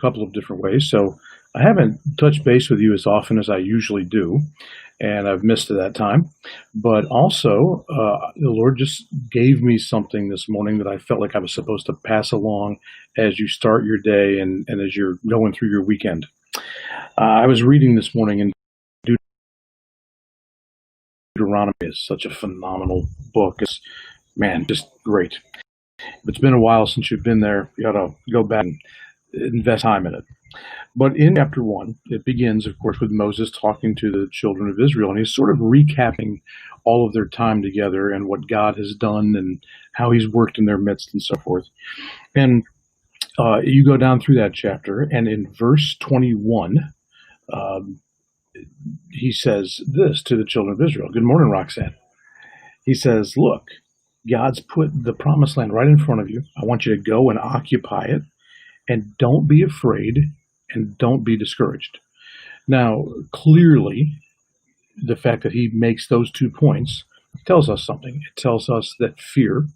couple of different ways. So I haven't touched base with you as often as I usually do, and I've missed that time. But also, the Lord just gave me something this morning that I felt like I was supposed to pass along as you start your day and as you're going through your weekend. I was reading this morning in Deuteronomy. Is such a phenomenal book. It's, man, just great. If it's been a while since you've been there, you ought to go back and invest time in it. But in chapter 1, it begins, of course, with Moses talking to the children of Israel, and he's sort of recapping all of their time together and what God has done and how he's worked in their midst and so forth. And you go down through that chapter, and in verse 21, he says this to the children of Israel. Good morning, Roxanne. He says, look, God's put the promised land right in front of you. I want you to go and occupy it, and don't be afraid and don't be discouraged. Now, clearly, the fact that he makes those 2 points tells us something. It tells us that fear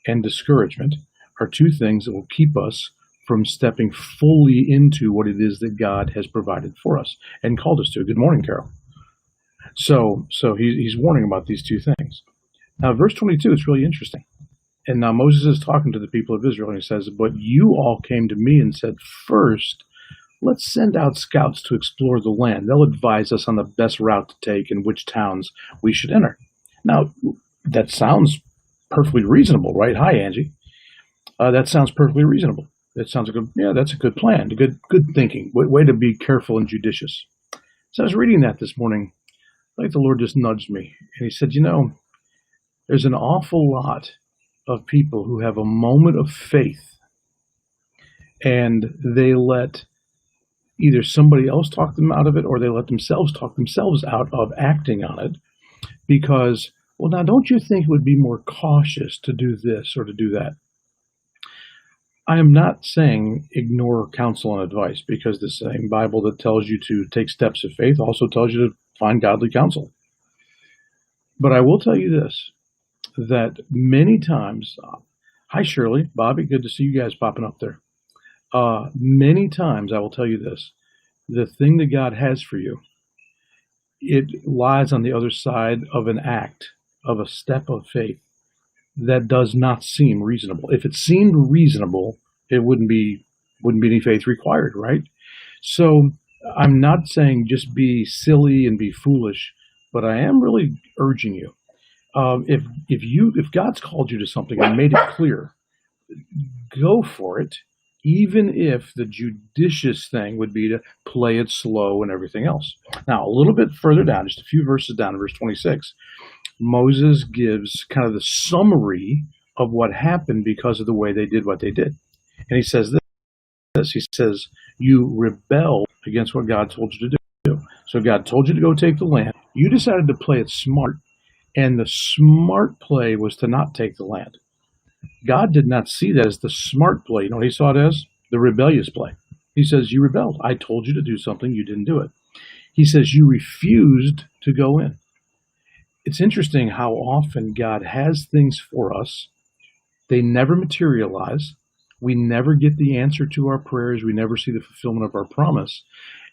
and discouragement are 2 things that will keep us from stepping fully into what it is that God has provided for us and called us to. Good morning, Carol. So he's warning about these 2 things. Now, verse 22 is really interesting. And now Moses is talking to the people of Israel, and he says, but you all came to me and said, first, let's send out scouts to explore the land. They'll advise us on the best route to take and which towns we should enter. Now, that sounds perfectly reasonable, right? Hi, Angie. That sounds perfectly reasonable. That sounds like that's a good plan, good thinking, way to be careful and judicious. So I was reading that this morning, like the Lord just nudged me, and he said, there's an awful lot of people who have a moment of faith, and they let either somebody else talk them out of it, or they let themselves talk themselves out of acting on it because, well, now don't you think it would be more cautious to do this or to do that? I am not saying ignore counsel and advice, because the same Bible that tells you to take steps of faith also tells you to find godly counsel. But I will tell you this, that many times, hi Shirley, Bobby, good to see you guys popping up there. Many times I will tell you this, the thing that God has for you, it lies on the other side of an act, of a step of faith that does not seem reasonable. If it seemed reasonable, it wouldn't be any faith required, right? So I'm not saying just be silly and be foolish, but I am really urging you. If God's called you to something and made it clear, go for it, even if the judicious thing would be to play it slow and everything else. Now, a little bit further down, just a few verses down, in verse 26, Moses gives kind of the summary of what happened because of the way they did what they did. And he says this, he says, you rebelled against what God told you to do. So God told you to go take the land. You decided to play it smart, and the smart play was to not take the land. God did not see that as the smart play. You know what he saw it as? The rebellious play. He says, you rebelled. I told you to do something. You didn't do it. He says, you refused to go in. It's interesting how often God has things for us. They never materialize. We never get the answer to our prayers. We never see the fulfillment of our promise.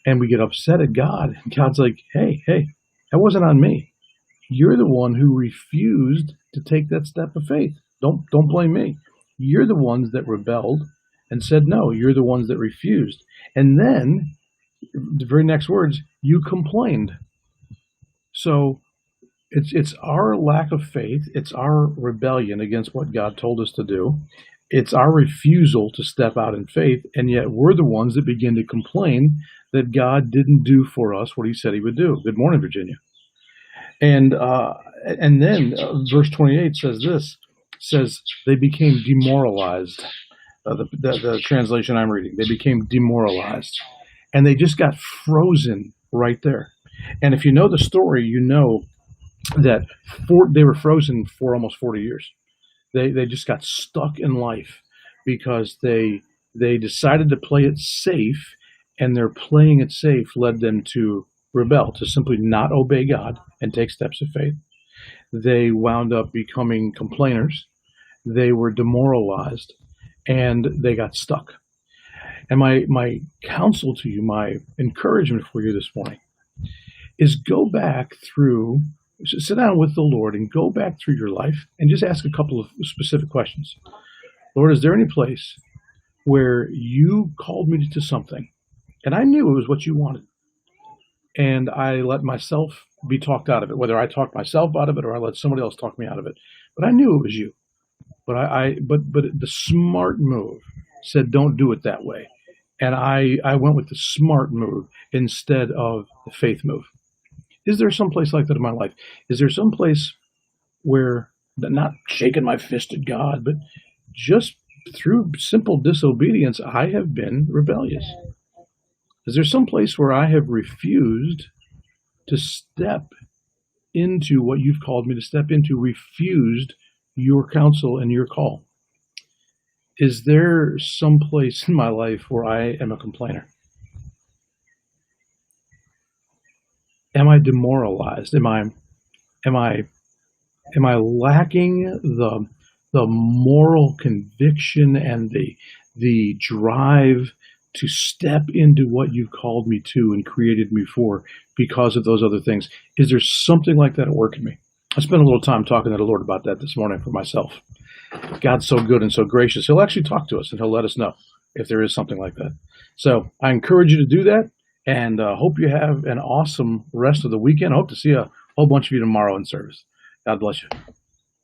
And we get upset at God. And God's like, hey, that wasn't on me. You're the one who refused to take that step of faith. Don't blame me. You're the ones that rebelled and said no. You're the ones that refused. And then, the very next words, you complained. So it's our lack of faith. It's our rebellion against what God told us to do. It's our refusal to step out in faith. And yet we're the ones that begin to complain that God didn't do for us what he said he would do. Good morning, Virginia. And then verse 28 says this, says they became demoralized. The translation I'm reading, they became demoralized, and they just got frozen right there. And if you know the story, you know that they were frozen for almost 40 years. They just got stuck in life because they decided to play it safe, and their playing it safe led them to rebel, to simply not obey God and take steps of faith. They wound up becoming complainers. They were demoralized, and they got stuck. And my counsel to you, my encouragement for you this morning is go back through, sit down with the Lord and go back through your life and just ask a couple of specific questions. Lord, is there any place where you called me to something and I knew it was what you wanted and I let myself be talked out of it, whether I talked myself out of it or I let somebody else talk me out of it, but I knew it was you. But the smart move said, don't do it that way. And I went with the smart move instead of the faith move. Is there some place like that in my life? Is there some place where, not shaking my fist at God, but just through simple disobedience, I have been rebellious? Is there some place where I have refused to step into what you've called me to step into, refused your counsel and your call? Is there some place in my life where I am a complainer? Am I demoralized? Am I lacking the moral conviction and the drive to step into what you've called me to and created me for because of those other things? Is there something like that at work in me? I spent a little time talking to the Lord about that this morning for myself. God's so good and so gracious. He'll actually talk to us and he'll let us know if there is something like that. So I encourage you to do that, and hope you have an awesome rest of the weekend. I hope to see a whole bunch of you tomorrow in service. God bless you.